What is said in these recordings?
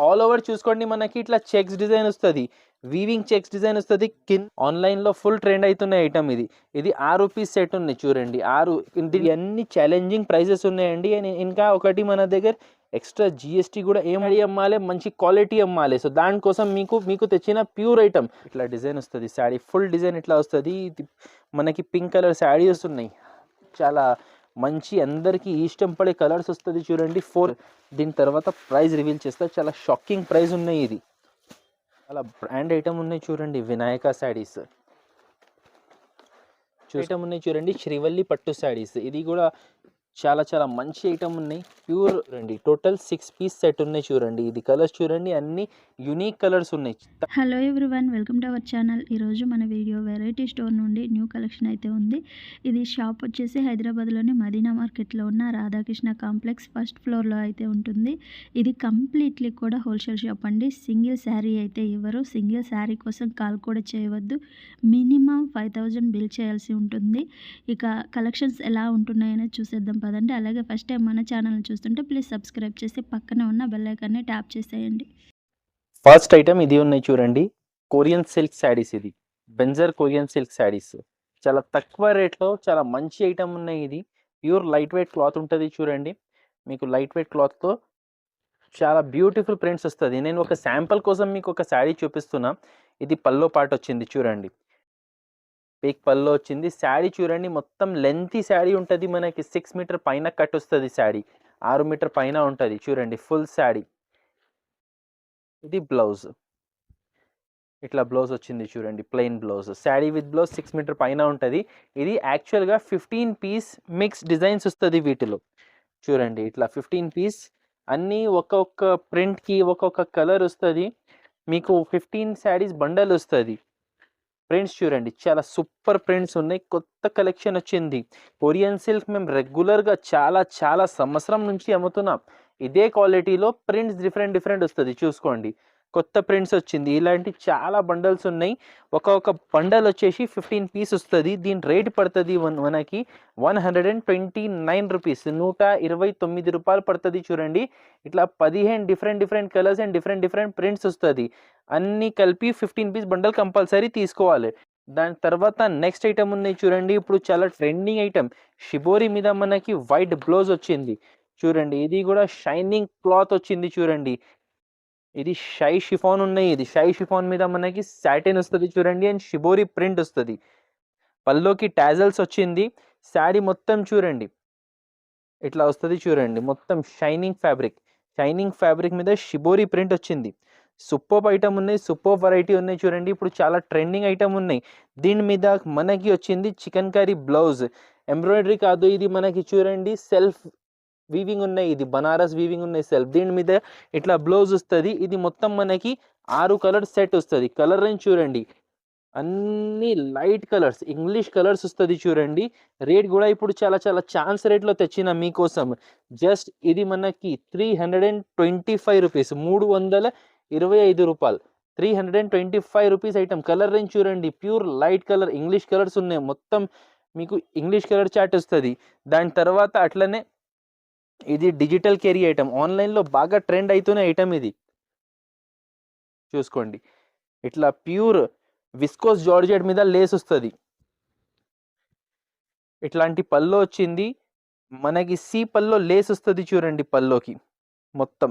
All over చూసుకోండి, మనకి ఇట్లా చెక్స్ డిజైన్ వస్తుంది, వీవింగ్ చెక్స్ డిజైన్ వస్తుంది. కింద ఆన్లైన్లో ఫుల్ ట్రెండ్ అవుతున్న ఐటమ్ ఇది. ఇది 6 పీస్ సెట్ ఉంది చూడండి. 6 అన్ని ఛాలెంజింగ్ ప్రైజెస్ ఉన్నాయండి. ఇంకా ఒకటి మన దగ్గర ఎక్స్ట్రా జిఎస్టీ కూడా ఏమడి అమ్మాలి, మంచి క్వాలిటీ అమ్మాలి. సో దానికోసం మీకు తెచ్చిన ప్యూర్ ఐటమ్. ఇట్లా డిజైన్ వస్తుంది, శాడీ ఫుల్ డిజైన్ ఇట్లా వస్తుంది. మనకి పింక్ కలర్ శాడీ వస్తున్నాయి, చాలా మంచి అందరికీ ఇష్టం పడే కలర్స్ వస్తుంది చూడండి. దీని తర్వాత ప్రైస్ రివీల్ చేస్తా, చాలా షాకింగ్ ప్రైస్ ఉన్నాయి. ఇది చాలా బ్రాండ్ ఐటమ్ ఉన్నాయి చూడండి. వినాయక శాడీస్ ఐటమ్ ఉన్నాయి చూడండి. శ్రీవల్లి పట్టు శాడీస్, ఇది కూడా చాలా మంచి ఐటమ్ ఉన్నాయి. ప్యూర్ రండి, టోటల్ 6 పీస్ సెట్ ఉన్నాయి చూడండి. ఇది కలర్స్ చూడండి, అన్ని యూనిక్ కలర్స్ ఉన్నాయి. Hello everyone, welcome to our channel. ఈరోజు మన వీడియో వెరైటీ స్టోర్ నుండి న్యూ కలెక్షన్ అయితే ఉంది. ఇది షాప్ వచ్చేసి హైదరాబాద్లోని మదీనా మార్కెట్లో ఉన్న రాధాకృష్ణ కాంప్లెక్స్ ఫస్ట్ ఫ్లోర్లో అయితే ఉంటుంది. ఇది కంప్లీట్లీ కూడా హోల్సేల్ షాప్ అండి. సింగిల్ శారీ అయితే ఇవ్వరు. సింగిల్ శారీ కోసం కాల్ కూడా చేయవద్దు. మినిమం 5000 బిల్ చేయాల్సి ఉంటుంది. ఇక కలెక్షన్స్ ఎలా ఉంటున్నాయని చూసేద్దాం పదండి. అలాగే ఫస్ట్ టైం మన ఛానల్ని చూస్తుంటే ప్లీజ్ సబ్స్క్రైబ్ చేసి పక్కన ఉన్న బెల్ ఐకాన్ని ట్యాప్ చేసేయండి. ఫస్ట్ ఐటమ్ ఇది ఉన్నాయి చూడండి, కొరియన్ సిల్క్ శాడీస్. ఇది బెంజర్ కొరియన్ సిల్క్ శాడీస్, చాలా తక్కువ రేట్లో చాలా మంచి ఐటమ్ ఉన్నాయి. ఇది ప్యూర్ లైట్ వెయిట్ క్లాత్ ఉంటుంది చూడండి. మీకు లైట్ వెయిట్ క్లాత్తో చాలా బ్యూటిఫుల్ ప్రింట్స్ వస్తుంది. నేను ఒక శాంపుల్ కోసం మీకు ఒక శాడీ చూపిస్తున్నా. ఇది పల్లో పార్ట్ వచ్చింది చూడండి, పీక్ పల్లో వచ్చింది. శాడీ చూడండి, మొత్తం లెంతీ శాడీ ఉంటుంది. మనకి 6 మీటర్ పైన కట్ వస్తుంది. శాడీ 6 మీటర్ పైన ఉంటుంది చూడండి, ఫుల్ శాడీ. ఇది బ్లౌజ్, ఇట్లా బ్లౌజ్ వచ్చింది చూడండి, plain blouse. Saree with blouse 6 metre పైన ఉంటుంది. ఇది యాక్చువల్గా 15 పీస్ మిక్స్ డిజైన్స్ వస్తుంది వీటిలో చూడండి. ఇట్లా 15 పీస్ అన్నీ ఒక్కొక్క ప్రింట్కి ఒక్కొక్క కలర్ వస్తుంది. మీకు 15 శాడీస్ బండల్ వస్తుంది. ప్రింట్స్ చూడండి, చాలా సూపర్ ప్రింట్స్ ఉన్నాయి. కొత్త కలెక్షన్ వచ్చింది. కొరియన్ సిల్క్ మేము రెగ్యులర్గా చాలా సంవత్సరం నుంచి అమ్ముతున్నాం. ఇదే క్వాలిటీలో ప్రింట్స్ డిఫరెంట్ వస్తుంది చూసుకోండి. కొత్త ప్రింట్స్ వచ్చింది. ఇలాంటి చాలా బండల్స్ ఉన్నాయి. ఒక్కొక్క బండల్ వచ్చేసి 15 పీస్ వస్తుంది. దీని రేట్ పడుతుంది మనకి 129 రూపీస్, 129 రూపాయలు పడుతుంది చూడండి. ఇట్లా 15 different colours and different prints వస్తుంది. అన్నీ కలిపి 15 పీస్ బండల్ కంపల్సరీ తీసుకోవాలి. దాని తర్వాత నెక్స్ట్ ఐటమ్ ఉన్నాయి చూడండి. ఇప్పుడు చాలా ట్రెండింగ్ ఐటమ్, షిబోరి మీద మనకి వైట్ బ్లౌజ్ వచ్చింది చూడండి. ఇది కూడా షైనింగ్ క్లాత్ వచ్చింది చూడండి. ఇది షై షిఫాన్ ఉన్నాయి. ఇది షై షిఫాన్ మీద మనకి సాటిన్ వస్తుంది చూడండి, అండ్ షిబోరి ప్రింట్ వస్తుంది. పల్లోకి టాజల్స్ వచ్చింది. శాడీ మొత్తం చూడండి ఇట్లా వస్తుంది చూడండి, మొత్తం షైనింగ్ ఫ్యాబ్రిక్ మీద షిబోరి ప్రింట్ వచ్చింది. సూపర్ ఐటమ్ ఉన్నాయి, సూపర్ వెరైటీ ఉన్నాయి చూడండి. ఇప్పుడు చాలా ట్రెండింగ్ ఐటమ్ ఉన్నాయి. దీని మీద మనకి వచ్చింది చికెన్ కర్రీ బ్లౌజ్, ఎంబ్రాయిడరీ కాదు ఇది మనకి చూడండి, సెల్ఫ్ వీవింగ్ ఉన్నాయి. ఇది బనారస్ వీవింగ్ ఉన్నాయి సెల్ఫ్. దీని మీద ఇట్లా బ్లౌజ్ వస్తుంది. ఇది మొత్తం మనకి 6 కలర్ సెట్ వస్తుంది. కలర్ రేంజ్ చూడండి, అన్ని లైట్ కలర్స్, ఇంగ్లీష్ కలర్స్ వస్తుంది చూడండి. రేట్ కూడా ఇప్పుడు చాలా ఛాన్స్ రేట్లో తెచ్చిన మీకోసం. జస్ట్ ఇది మనకి 325 రూపీస్, 325 రూపాయలు, 325 రూపీస్ ఐటమ్. కలర్ రేంజ్ చూడండి, pure light colour, English colours ఉన్నాయి. మొత్తం మీకు ఇంగ్లీష్ కలర్ చాట్ వస్తుంది. దాని తర్వాత అట్లనే ఇది డిజిటల్ క్యారీ ఐటమ్, ఆన్లైన్లో బాగా ట్రెండ్ అవుతున్న ఐటమ్. ఇది చూసుకోండి, ఇట్లా ప్యూర్ విస్కోస్ జార్జెట్ మీద లేస్ వస్తుంది. ఇట్లాంటి పల్లో వచ్చింది మనకి. సి పల్లో లేస్ వస్తుంది చూడండి. పల్లోకి మొత్తం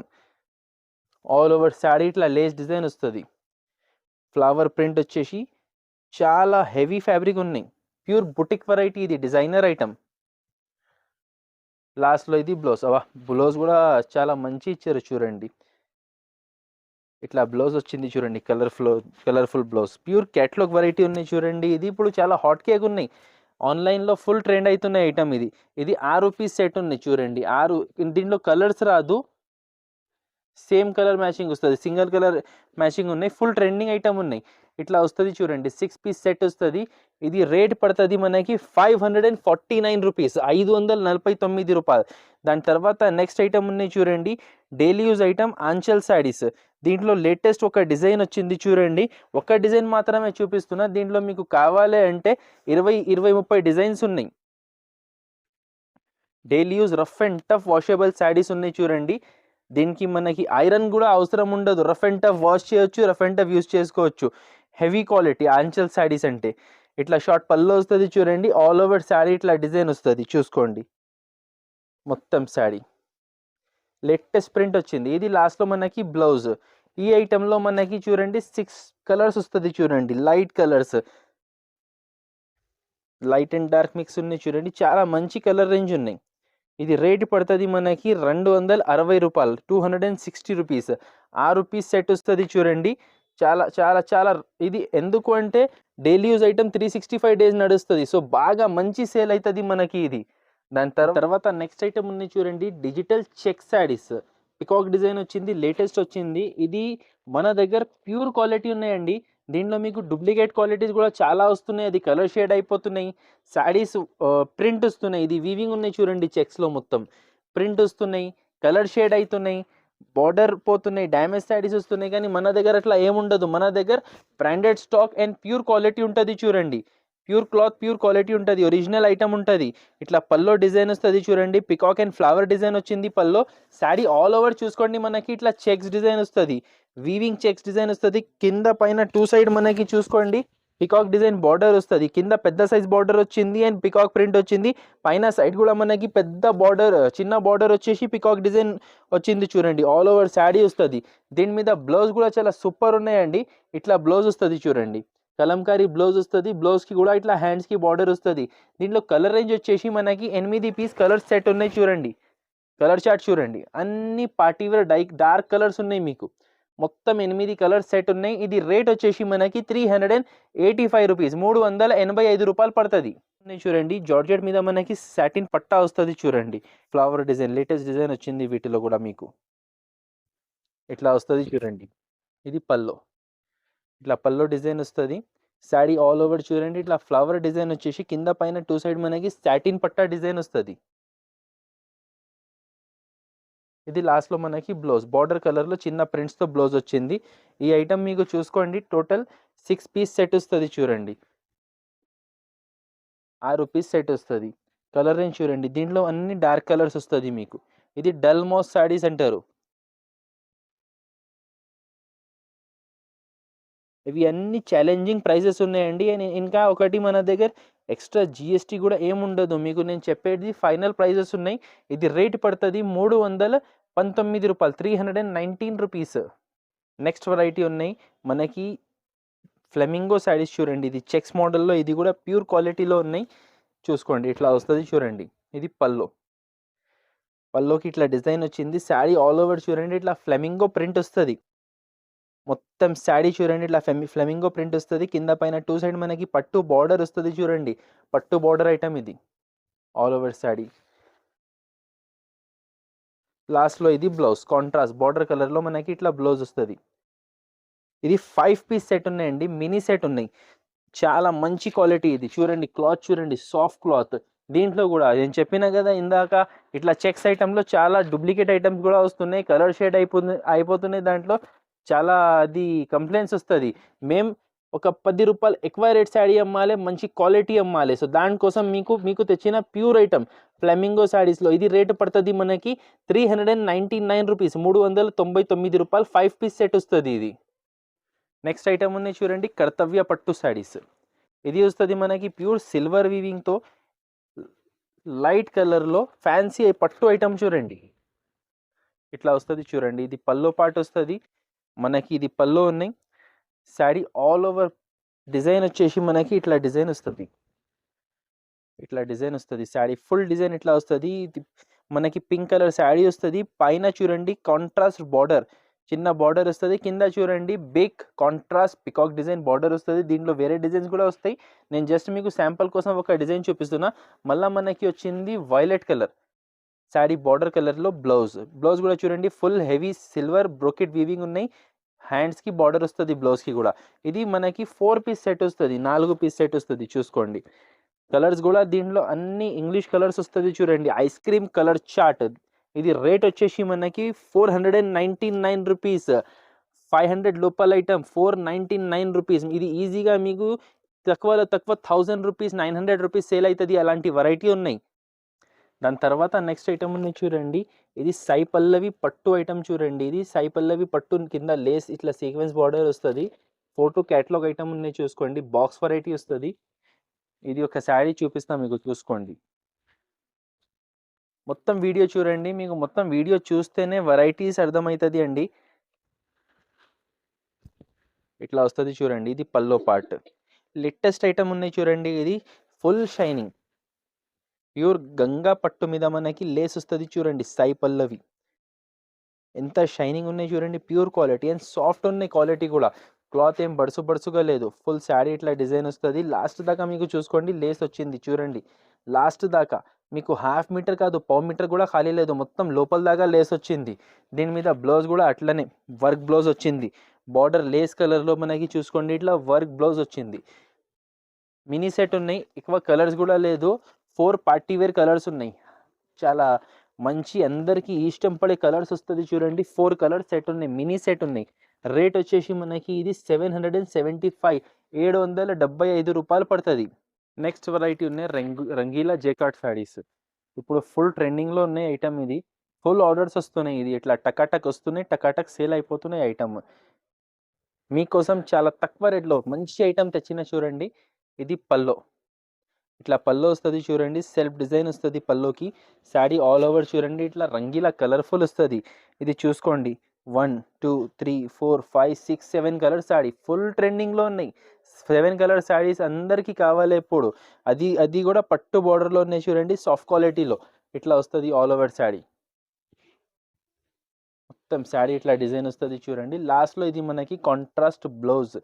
ఆల్ ఓవర్ శాడీ ఇట్లా లేస్ డిజైన్ వస్తుంది. ఫ్లవర్ ప్రింట్ వచ్చేసి చాలా హెవీ ఫ్యాబ్రిక్ ఉన్నాయి. ప్యూర్ బుటిక్ వెరైటీ, ఇది డిజైనర్ ఐటమ్. లాస్ట్లో ఇది బ్లౌజ్ కూడా చాలా మంచి ఇచ్చారు చూడండి. ఇట్లా బ్లౌజ్ వచ్చింది చూడండి, colourful blouse. Pure catalogue variety ఉన్నాయి చూడండి. ఇది ఇప్పుడు చాలా హాట్ కేక్ ఉన్నాయి, ఆన్లైన్లో ఫుల్ ట్రెండ్ అవుతున్న ఐటమ్. ఇది 6 పీస్ సెట్ ఉన్నాయి చూడండి. 6, దీంట్లో కలర్స్ రాదు, సేమ్ కలర్ మ్యాచింగ్ వస్తుంది, సింగిల్ కలర్ మ్యాచింగ్ ఉన్నాయి. ఫుల్ ట్రెండింగ్ ఐటమ్ ఉన్నాయి. ఇట్లా వస్తుంది చూడండి, 6 పీస్ సెట్ వస్తుంది. ఇది రేట్ పడుతుంది మనకి 549 రూపీస్, 549 రూపాయలు. దాని తర్వాత నెక్స్ట్ ఐటమ్ ఉన్నాయి చూడండి, డైలీ యూజ్ ఐటమ్ ఆంచల్ శాడీస్. దీంట్లో లేటెస్ట్ ఒక డిజైన్ వచ్చింది చూడండి. ఒక డిజైన్ మాత్రమే చూపిస్తున్నా, దీంట్లో మీకు కావాలి అంటే 20-30 డిజైన్స్ ఉన్నాయి. Daily use rough and tough washable sarees ఉన్నాయి చూడండి. దీనికి మనకి ఐరన్ కూడా అవసరం ఉండదు, రఫ్ అండ్ టఫ్ వాష్ చేయొచ్చు, రఫ్ అండ్ టఫ్ యూస్ చేసుకోవచ్చు. హెవీ క్వాలిటీ ఆంచల్ శారీస్ అంటే. ఇట్లా షార్ట్ పళ్ళు వస్తుంది చూడండి, ఆల్ ఓవర్ శారీ ఇట్లా డిజైన్ వస్తుంది చూసుకోండి. మొత్తం శారీ లేటెస్ట్ ప్రింట్ వచ్చింది. ఇది లాస్ట్లో మనకి బ్లౌజ్. ఈ ఐటెంలో మనకి చూడండి 6 కలర్స్ వస్తుంది చూడండి, light colours, light and dark mix ఉన్నాయి చూడండి, చాలా మంచి కలర్ రేంజ్ ఉన్నాయి. ఇది రేట్ పడుతుంది మనకి 260 రూపాయలు, 260 రూపీస్. 6 పీస్ సెట్ వస్తుంది చూడండి. చాలా చాలా చాలా ఇది ఎందుకు అంటే డైలీ యూజ్ ఐటమ్ 365 డేస్ నడుస్తుంది. సో బాగా మంచి సేల్ అవుతుంది మనకి ఇది. దాని తర్వాత నెక్స్ట్ ఐటమ్ ఉంది చూడండి, digital check sarees. Peacock design వచ్చింది, లేటెస్ట్ వచ్చింది. ఇది మన దగ్గర ప్యూర్ క్వాలిటీ ఉన్నాయండి. దీంట్లో మీకు డూప్లికేట్ క్వాలిటీస్ కూడా చాలా వస్తున్నాయి, అది కలర్ షేడ్ అయిపోతున్నాయి. శారీస్ ప్రింట్ వస్తున్నాయి, ఇది వీవింగ్ ఉన్నాయి చూడండి, చెక్స్లో మొత్తం ప్రింట్ వస్తున్నాయి, కలర్ షేడ్ అవుతున్నాయి, బార్డర్ పోతున్నాయి, డ్యామేజ్ శారీస్ వస్తున్నాయి. కానీ మన దగ్గర అట్లా ఏముండదు. మన దగ్గర branded stock and pure quality ఉంటుంది చూడండి. ప్యూర్ క్లాత్, ప్యూర్ క్వాలిటీ ఉంటుంది, ఒరిజినల్ ఐటమ్ ఉంటుంది. ఇట్లా పల్లో డిజైన్ వస్తుంది చూడండి, పికాక్ అండ్ ఫ్లవర్ డిజైన్ వచ్చింది పల్లో. శారీ ఆల్ ఓవర్ చూసుకోండి, మనకి ఇట్లా చెక్స్ డిజైన్ వస్తుంది, వీవింగ్ చెక్స్ డిజైన్ వస్తుంది. కింద పైన 2 సైడ్ మనకి చూసుకోండి పికాక్ డిజైన్ బార్డర్ వస్తుంది. కింద పెద్ద సైజ్ బార్డర్ వచ్చింది అండ్ పికాక్ ప్రింట్ వచ్చింది. పైన సైడ్ కూడా మనకి పెద్ద బార్డర్, చిన్న బార్డర్ వచ్చేసి పికాక్ డిజైన్ వచ్చింది చూడండి. ఆల్ ఓవర్ శారీ వస్తుంది. దీని మీద బ్లౌజ్ కూడా చాలా సూపర్ ఉన్నాయండి. ఇట్లా బ్లౌజ్ వస్తుంది చూడండి, కలంకారీ బ్లౌజ్ వస్తుంది. బ్లౌజ్కి కూడా ఇట్లా హ్యాండ్స్కి బార్డర్ వస్తుంది. దీంట్లో కలర్ రేంజ్ వచ్చేసి మనకి 8 పీస్ కలర్ సెట్ ఉన్నాయి చూడండి. కలర్ చార్ట్ చూడండి, అన్ని పార్టీవేర్ డార్క్ కలర్స్ ఉన్నాయి మీకు. మొత్తం 8 కలర్ సెట్ ఉన్నాయి. ఇది రేట్ వచ్చేసి మనకి 385 రూపీస్, 385 రూపాయలు పడుతుంది. చూడండి జార్జెట్ మీద మనకి సాటిన్ పట్టా వస్తుంది చూడండి. ఫ్లవర్ డిజైన్, లేటెస్ట్ డిజైన్ వచ్చింది వీటిలో కూడా మీకు. ఇట్లా వస్తుంది చూడండి, ఇది పల్లో, ఇట్లా పల్లో డిజైన్ వస్తుంది. శారీ ఆల్ ఓవర్ చూడండి, ఇట్లా ఫ్లవర్ డిజైన్ వచ్చేసి కింద పైన 2 సైడ్ మనకి సాటిన్ పట్టా డిజైన్ వస్తుంది. ఇది లాస్ట్లో మనకి బ్లౌజ్, బార్డర్ కలర్లో చిన్న ప్రింట్స్తో బ్లౌజ్ వచ్చింది. ఈ ఐటమ్ మీకు చూసుకోండి టోటల్ 6 పీస్ సెట్ వస్తుంది చూడండి, 6 పీస్ సెట్ వస్తుంది. కలర్ రేంజ్ చూడండి, దీంట్లో అన్ని డార్క్ కలర్స్ వస్తుంది మీకు. ఇది డల్ మోస్ శారీస్ అంటారు. ఇవి అన్ని ఛాలెంజింగ్ ప్రైజెస్ ఉన్నాయండి. ఇంకా ఒకటి మన దగ్గర ఎక్స్ట్రా జిఎస్టీ కూడా ఏముండదు. మీకు నేను చెప్పేది ఫైనల్ ప్రైజెస్ ఉన్నాయి. ఇది రేట్ పడుతుంది 319 రూపాయలు, 319 రూపీస్. నెక్స్ట్ వెరైటీ ఉన్నాయి మనకి ఫ్లెమింగో శారీస్ చూడండి. ఇది చెక్స్ మోడల్లో, ఇది కూడా ప్యూర్ క్వాలిటీలో ఉన్నాయి చూసుకోండి. ఇట్లా వస్తుంది చూడండి, ఇది పల్లోకి ఇట్లా డిజైన్ వచ్చింది. శారీ ఆల్ ఓవర్ చూడండి, ఇట్లా ఫ్లెమింగో ప్రింట్ వస్తుంది. మొత్తం శారీ చూడండి, ఇట్లా ఫ్లెమింగో ప్రింట్ వస్తుంది. కింద పైన 2 సైడ్ మనకి పట్టు బార్డర్ వస్తుంది చూడండి, పట్టు బార్డర్ ఐటమ్ ఇది ఆల్ ఓవర్ శారీ. లాస్ట్లో ఇది బ్లౌజ్, కాంట్రాస్ట్ బార్డర్ కలర్లో మనకి ఇట్లా బ్లౌజ్ వస్తుంది. ఇది 5 పీస్ సెట్ ఉన్నాయండి, మినీ సెట్ ఉన్నాయి. చాలా మంచి క్వాలిటీ ఇది చూడండి. క్లాత్ చూడండి, సాఫ్ట్ క్లాత్. దీంట్లో కూడా నేను చెప్పిన కదా ఇందాక, ఇట్లా చెక్స్ ఐటెంలో చాలా డూప్లికేట్ ఐటమ్స్ కూడా వస్తున్నాయి, కలర్ షేడ్ అయిపోతున్నాయి. దాంట్లో చాలా అది కంప్లైంట్స్ వస్తుంది. మేము ఒక 10 రూపాయలు ఎక్కువ రేట్ శారీ అమ్మాలి, మంచి క్వాలిటీ అమ్మాలి. సో దానికోసం మీకు తెచ్చిన ప్యూర్ ఐటమ్ ఫ్లెమింగో శారీస్లో ఇది రేటు పడుతుంది మనకి 399 రూపీస్, 399 రూపాయలు. 5 పీస్ సెట్ వస్తుంది ఇది. నెక్స్ట్ ఐటమ్ ఉంది చూడండి, కర్తవ్య పట్టు శారీస్. ఇది వస్తుంది మనకి ప్యూర్ సిల్వర్ వీవింగ్తో లైట్ కలర్లో ఫ్యాన్సీ పట్టు ఐటమ్ చూడండి. ఇట్లా వస్తుంది చూడండి, ఇది పల్లో పార్ట్ వస్తుంది మనకి. ఇది పల్లో ఉన్నాయి. శారీ ఆల్ ఓవర్ డిజైన్ వచ్చేసి మనకి ఇట్లా డిజైన్ వస్తుంది, ఇట్లా డిజైన్ వస్తుంది. శారీ ఫుల్ డిజైన్ ఇట్లా వస్తుంది. ఇది మనకి పింక్ కలర్ శారీ వస్తుంది. పైన చూడండి కాంట్రాస్ట్ బార్డర్, చిన్న బార్డర్ వస్తుంది. కింద చూడండి big contrast peacock design border వస్తుంది. దీంట్లో వేరే డిజైన్స్ కూడా వస్తాయి. నేను జస్ట్ మీకు శాంపుల్ కోసం ఒక డిజైన్ చూపిస్తున్నా. మళ్ళీ మనకి వచ్చింది వైలెట్ కలర్ శారీ బార్డర్ కలర్లో బ్లౌజ్ కూడా చూడండి full heavy silver brocade weaving ఉన్నాయి. హ్యాండ్స్కి బార్డర్ వస్తుంది, బ్లౌజ్కి కూడా. ఇది మనకి 4 పీస్ సెట్ వస్తుంది, 4 పీస్ సెట్ వస్తుంది చూసుకోండి. కలర్స్ కూడా దీంట్లో అన్ని ఇంగ్లీష్ కలర్స్ వస్తుంది చూడండి. Ice cream colour chart. ఇది రేట్ వచ్చేసి మనకి 499 రూపీస్, 500 లోపల ఐటమ్ 499 రూపీస్. ఇది ఈజీగా మీకు తక్కువ 1000 రూపీస్, 900 రూపీస్ సేల్ అవుతుంది. అలాంటి వెరైటీ ఉన్నాయి. దాని తర్వాత నెక్స్ట్ ఐటమ్ ఉన్నాయి చూడండి, ఇది సాయి పల్లవి పట్టు ఐటమ్ చూడండి. ఇది సాయి పల్లవి పట్టు కింద లేస్ ఇట్లా సీక్వెన్స్ బార్డర్ వస్తుంది. ఫోటో క్యాటలాగ్ ఐటమ్ ఉన్నాయి చూసుకోండి. బాక్స్ వెరైటీ వస్తుంది. ఇది ఒక శారీ చూపిస్తాం మీకు, చూసుకోండి. మొత్తం వీడియో చూడండి, మీకు మొత్తం వీడియో చూస్తేనే వెరైటీస్ అర్థమవుతుంది అండి. ఇట్లా వస్తుంది చూడండి. ఇది పల్లో పార్ట్. లేటెస్ట్ ఐటమ్ ఉన్నాయి చూడండి. ఇది ఫుల్ షైనింగ్ ప్యూర్ గంగా పట్టు మీద మనకి లేస్ వస్తుంది చూడండి. సాయి పల్లవి ఎంత షైనింగ్ ఉన్నాయి చూడండి. ప్యూర్ క్వాలిటీ అండ్ సాఫ్ట్ ఉన్నాయి క్వాలిటీ కూడా. క్లాత్ ఏం బడుసుగా లేదు. ఫుల్ శారీ ఇట్లా డిజైన్ వస్తుంది. లాస్ట్ దాకా మీకు చూసుకోండి లేస్ వచ్చింది చూడండి. లాస్ట్ దాకా మీకు హాఫ్ మీటర్ కాదు, పావు మీటర్ కూడా ఖాళీ లేదు. మొత్తం లోపల దాకా లేస్ వచ్చింది. దీని మీద బ్లౌజ్ కూడా అట్లనే వర్క్ బ్లౌజ్ వచ్చింది. బార్డర్ లేస్ కలర్లో మనకి చూసుకోండి ఇట్లా వర్క్ బ్లౌజ్ వచ్చింది. మినీ సెట్ ఉన్నాయి, ఎక్కువ కలర్స్ కూడా లేదు. 4 పార్టీ వేర్ కలర్స్ ఉన్నాయి. చాలా మంచి అందరికీ ఇష్టం పడే కలర్స్ వస్తుంది చూడండి. 4 కలర్ సెట్ ఉన్నాయి, మినీ సెట్ ఉన్నాయి. రేట్ వచ్చేసి మనకి ఇది 775 775 రూపాయలు పడుతుంది. నెక్స్ట్ వెరైటీ ఉన్నాయి రంగీలా జేకాట్ శారీస్. ఇప్పుడు ఫుల్ ట్రెండింగ్లో ఉన్నాయి ఐటమ్. ఇది ఫుల్ ఆర్డర్స్ వస్తున్నాయి. ఇది ఇట్లా టకాటక్ వస్తున్నాయి, టకాటక్ సేల్ అయిపోతున్నాయి ఐటమ్. మీకోసం చాలా తక్కువ రేట్లో మంచి ఐటమ్ తెచ్చిన చూడండి. ఇది పల్లో, ఇట్లా పల్లో వస్తుంది చూడండి. సెల్ఫ్ డిజైన్ వస్తుంది పల్లోకి. శారీ ఆల్ ఓవర్ చూడండి ఇట్లా రంగీలా కలర్ఫుల్ వస్తుంది. ఇది చూసుకోండి 1 2 3 4 5 6 7 కలర్ శారీ ఫుల్ ట్రెండింగ్లో ఉన్నాయి. 7 కలర్ శారీస్ అందరికీ కావాలి ఇప్పుడు. అది కూడా పట్టు బార్డర్లో ఉన్నాయి చూడండి. సాఫ్ట్ క్వాలిటీలో ఇట్లా వస్తుంది ఆల్ ఓవర్ శారీ. మొత్తం శారీ ఇట్లా డిజైన్ వస్తుంది చూడండి. లాస్ట్లో ఇది మనకి contrast blouse,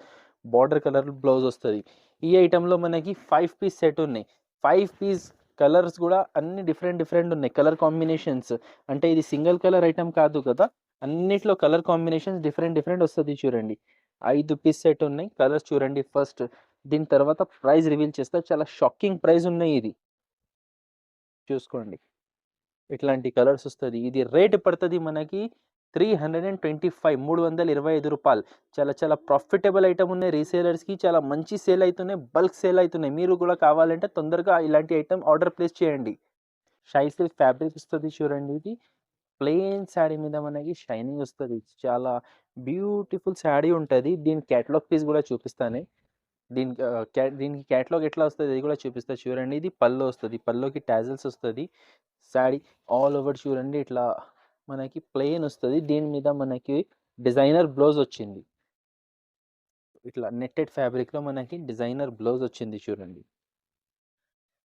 border colour blouse వస్తుంది. ఈ ఐటెంలో మనకి 5 పీస్ సెట్ ఉన్నాయి. 5 పీస్ కలర్స్ కూడా అన్ని డిఫరెంట్ ఉన్నాయి. కలర్ కాంబినేషన్స్ అంటే ఇది సింగిల్ కలర్ ఐటమ్ కాదు కదా, అన్నిట్లో కలర్ కాంబినేషన్స్ డిఫరెంట్ వస్తుంది చూడండి. 5 పీస్ సెట్ ఉన్నాయి. కలర్స్ చూడండి ఫస్ట్. దీని తర్వాత ప్రైస్ రివీల్ చేస్తా. చాలా షాకింగ్ ప్రైస్ ఉన్నాయి. ఇది చూసుకోండి ఇట్లాంటి కలర్స్ వస్తుంది. ఇది రేట్ పడుతుంది మనకి 325 325 రూపాయలు. చాలా ప్రాఫిటబుల్ ఐటమ్ ఉన్నాయి. రీసేలర్స్కి చాలా మంచి సేల్ అవుతున్నాయి, బల్క్ సేల్ అవుతున్నాయి. మీరు కూడా కావాలంటే తొందరగా ఇలాంటి ఐటమ్ ఆర్డర్ ప్లేస్ చేయండి. షై సిల్క్ ఫ్యాబ్రిక్ వస్తుంది చూడండి. ఇది ప్లెయిన్ శారీ మీద మనకి షైనింగ్ వస్తుంది. చాలా బ్యూటిఫుల్ శారీ ఉంటుంది. దీని క్యాటలాగ్ పీస్ కూడా చూపిస్తాను. దీనికి క్యాటలాగ్ ఎట్లా వస్తుంది అది కూడా చూపిస్తా చూడండి. ఇది పల్లో వస్తుంది, పల్లోకి టాజల్స్ వస్తుంది. శారీ ఆల్ ఓవర్ చూడండి ఇట్లా మనకి ప్లెయిన్ వస్తుంది. దీని మీద మనకి డిజైనర్ బ్లౌజ్ వచ్చింది. ఇట్లా నెట్టెడ్ ఫ్యాబ్రిక్లో మనకి డిజైనర్ బ్లౌజ్ వచ్చింది చూడండి.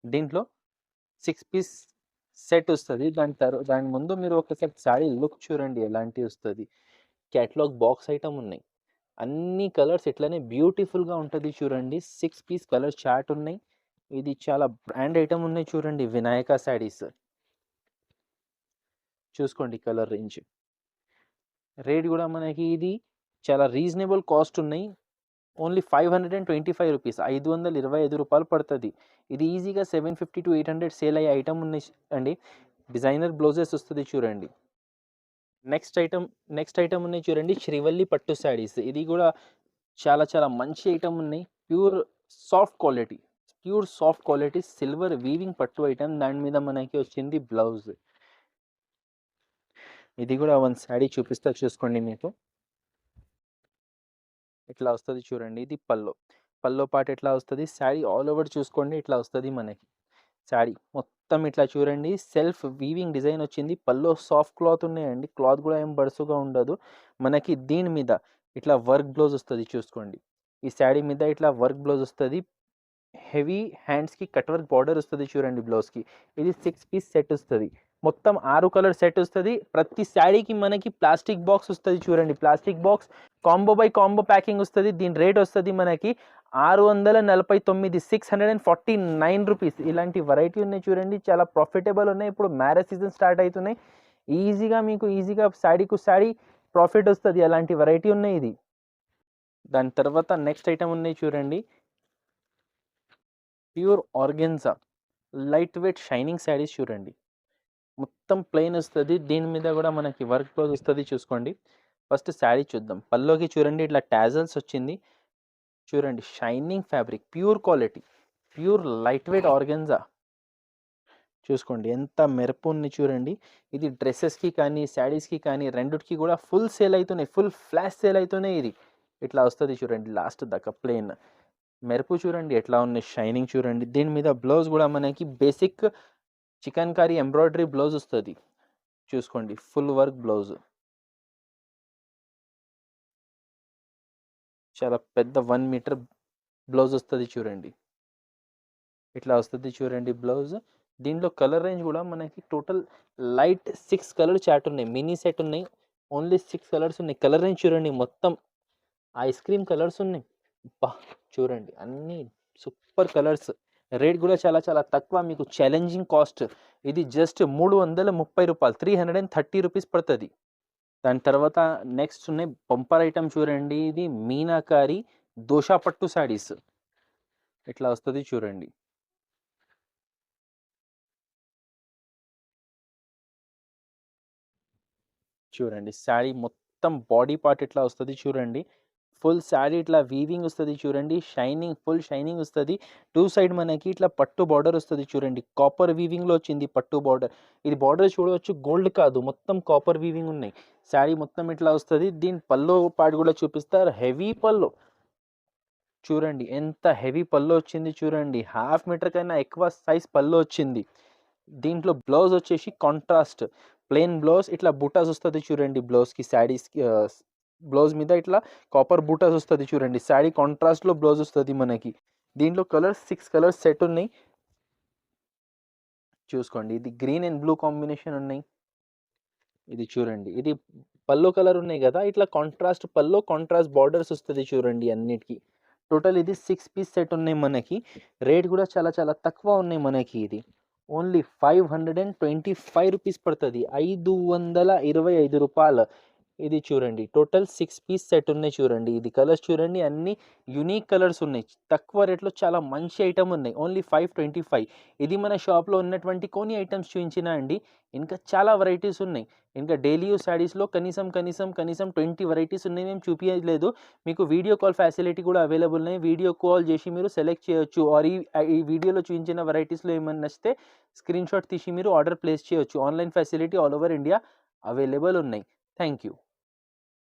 దీంట్లో 6 పీస్ సెట్ వస్తుంది. దాని ముందు మీరు ఒకసారి శారీ లుక్ చూడండి ఎలాంటి వస్తుంది. క్యాటలాగ్ బాక్స్ ఐటమ్ ఉన్నాయి. అన్ని కలర్స్ ఇట్లానే బ్యూటిఫుల్గా ఉంటుంది చూడండి. 6 పీస్ కలర్ చార్ట్ ఉన్నాయి. ఇది చాలా బ్రాండ్ ఐటమ్ ఉన్నాయి చూడండి. వినాయక శారీస్ చూసుకోండి. కలర్ రేంజ్ రేట్ కూడా మనకి ఇది చాలా రీజనబుల్ కాస్ట్ ఉన్నాయి. ఓన్లీ 525 రూపీస్, 525 రూపాయలు పడుతుంది. ఇది ఈజీగా 750 to 800 సేల్ అయ్యే ఐటమ్ ఉన్నాయి అండి. డిజైనర్ బ్లౌజెస్ వస్తుంది చూడండి. నెక్స్ట్ ఐటమ్ ఉన్నాయి చూడండి. శ్రీవల్లి పట్టు శారీస్. ఇది కూడా చాలా మంచి ఐటమ్ ఉన్నాయి. Pure soft quality silver weaving పట్టు ఐటమ్. దాని మీద మనకి వచ్చింది బ్లౌజ్. ఇది కూడా వన్ శారీ చూపిస్తా చూసుకోండి. మీకు ఇట్లా వస్తుంది చూడండి. ఇది పల్లో పార్ట్ ఎట్లా వస్తుంది. శారీ ఆల్ ఓవర్ చూసుకోండి ఇట్లా వస్తుంది మనకి. శారీ మొత్తం ఇట్లా చూడండి. సెల్ఫ్ వీవింగ్ డిజైన్ వచ్చింది. పల్లో సాఫ్ట్ క్లాత్ ఉన్నాయండి. క్లాత్ కూడా ఏం బడుసుగా ఉండదు మనకి. దీని మీద ఇట్లా వర్క్ బ్లౌజ్ వస్తుంది చూసుకోండి. ఈ శారీ మీద ఇట్లా వర్క్ బ్లౌజ్ వస్తుంది. హెవీ హ్యాండ్స్కి కట్ వర్క్ బార్డర్ వస్తుంది చూడండి బ్లౌజ్కి. ఇది 6 పీస్ సెట్ వస్తుంది. మొత్తం 6 కలర్ సెట్ వస్తుంది. ప్రతి శారీకి మనకి ప్లాస్టిక్ బాక్స్ వస్తుంది చూడండి. Plastic box combo by combo packing వస్తుంది. దీని రేట్ వస్తుంది మనకి 649 649 రూపీస్. ఇలాంటి వెరైటీ ఉన్నాయి చూడండి. చాలా ప్రాఫిటబుల్ ఉన్నాయి. ఇప్పుడు మ్యారేజ్ సీజన్ స్టార్ట్ అవుతున్నాయి. ఈజీగా శారీకు శారీ ప్రాఫిట్ వస్తుంది. అలాంటి వెరైటీ ఉన్నాయి ఇది. దాని తర్వాత నెక్స్ట్ ఐటమ్ ఉన్నాయి చూడండి. Pure organza light weight shining saris చూడండి. మొత్తం ప్లెయిన్ వస్తుంది. దీని మీద కూడా మనకి వర్క్ బ్లౌజ్ వస్తుంది చూసుకోండి. ఫస్ట్ శారీ చూద్దాం. పల్లోకి చూడండి ఇట్లా టాజల్స్ వచ్చింది చూడండి. Shining fabric, pure quality, pure light weight organza. చూసుకోండి ఎంత మెరుపు ఉంది చూడండి. ఇది డ్రెస్సెస్‌కి కానీ, శారీస్‌కి కానీ రెండిటికి కూడా ఫుల్ సేల్ అయితున్నాయి. ఫుల్ ఫ్లాష్ సేల్ అయితున్నాయి ఇది. ఇట్లా వస్తది చూడండి లాస్ట్ దాకా ప్లెయిన్. మెరుపు చూడండి ఎట్లా ఉంది, షైనింగ్ చూడండి. దీని మీద బ్లౌజ్ కూడా మనకి basic chikankari embroidery blouse వస్తది. చూసుకోండి ఫుల్ వర్క్ బ్లౌజ్. చాలా పెద్ద 1 మీటర్ బ్లౌజ్ వస్తది చూడండి. ఇట్లా వస్తది చూడండి బ్లౌజ్. దీంట్లో కలర్ రేంజ్ కూడా మనకి టోటల్ లైట్ 6 కలర్ చార్ట్ ఉన్నాయి. మినీ సెట్ ఉన్నాయి. ఓన్లీ 6 కలర్స్ ఉన్నాయి. కలర్ రేంజ్ చూడండి మొత్తం ఐస్ క్రీమ్ కలర్స్ ఉన్నాయి. అబ్బా! చూడండి అన్నీ సూపర్ కలర్స్. రేట్ కూడా చాలా చాలా తక్కువ, మీకు ఛాలెంజింగ్ కాస్ట్. ఇది జస్ట్ 330 రూపాయలు, 330 రూపీస్ పడుతుంది. దాని తర్వాత నెక్స్ట్ ఉన్నాయి బంపర్ ఐటమ్ చూడండి. ఇది మీనాకారి దోషా పట్టు శారీస్. ఇట్లా వస్తుంది చూడండి. చూడండి శారీ మొత్తం బాడీ పార్ట్ ఇట్లా వస్తుంది చూడండి. ఫుల్ శారీ ఇట్లా వీవింగ్ వస్తుంది చూడండి. షైనింగ్ ఫుల్ షైనింగ్ వస్తుంది. 2 సైడ్ మనకి ఇట్లా పట్టు బార్డర్ వస్తుంది చూడండి. కాపర్ వీవింగ్లో వచ్చింది పట్టు బార్డర్. ఇది బార్డర్ చూడవచ్చు, గోల్డ్ కాదు, మొత్తం కాపర్ వీవింగ్ ఉన్నాయి. శారీ మొత్తం ఇట్లా వస్తుంది. దీని పల్లో పార్ట్ కూడా చూపిస్తారు. హెవీ పల్లో చూడండి ఎంత హెవీ పల్లో వచ్చింది చూడండి. 1/2 మీటర్ కన్నా ఎక్కువ సైజ్ పల్లో వచ్చింది. దీంట్లో బ్లౌజ్ వచ్చేసి కాంట్రాస్ట్ ప్లెయిన్ బ్లౌజ్. ఇట్లా బూటాస్ వస్తుంది చూడండి బ్లౌజ్కి. శారీస్కి బ్లౌజ్ మీద ఇట్లా కాపర్ బూటాస్ వస్తుంది చూడండి. శారీ కాంట్రాస్ట్లో బ్లౌజ్ వస్తుంది మనకి. దీంట్లో కలర్స్ 6 కలర్స్ సెట్ ఉన్నాయి. చూసుకోండి ఇది గ్రీన్ అండ్ బ్లూ కాంబినేషన్ ఉన్నాయి. ఇది చూడండి ఇది పల్లో కలర్ ఉన్నాయి కదా, ఇట్లా కాంట్రాస్ట్ పల్లో కాంట్రాస్ట్ బార్డర్స్ వస్తుంది చూడండి అన్నిటికీ. టోటల్ ఇది 6 పీస్ సెట్ ఉన్నాయి మనకి. రేట్ కూడా చాలా చాలా తక్కువ ఉన్నాయి మనకి. ఇది ఓన్లీ 525 రూపీస్ పడుతుంది. 525 రూపాయలు. ఇది చూడండి టోటల్ 6 పీస్ సెట్ ఉన్నాయి చూడండి. ఇది కలర్స్ చూడండి అన్ని యూనిక్ కలర్స్ ఉన్నాయి. తక్కువ రేట్లో చాలా మంచి ఐటమ్ ఉన్నాయి. ఓన్లీ 525. ఇది మన షాప్లో ఉన్నటువంటి కొన్ని ఐటమ్స్ చూపించిన అండి. ఇంకా చాలా వెరైటీస్ ఉన్నాయి. ఇంకా డైలీ యూస్ శారీస్లో కనీసం 20 వెరైటీస్ ఉన్నాయి. మేము చూపించలేదు. మీకు వీడియో కాల్ ఫెసిలిటీ కూడా అవైలబుల్ ఉన్నాయి. వీడియో కాల్ చేసి మీరు సెలెక్ట్ చేయొచ్చు. ఆర్ ఈ వీడియోలో చూపించిన వెరైటీస్లో ఏమన్నా నచ్చితే స్క్రీన్ షాట్ తీసి మీరు ఆర్డర్ ప్లేస్ చేయొచ్చు. Online facility all over India available ఉన్నాయి. Thank you.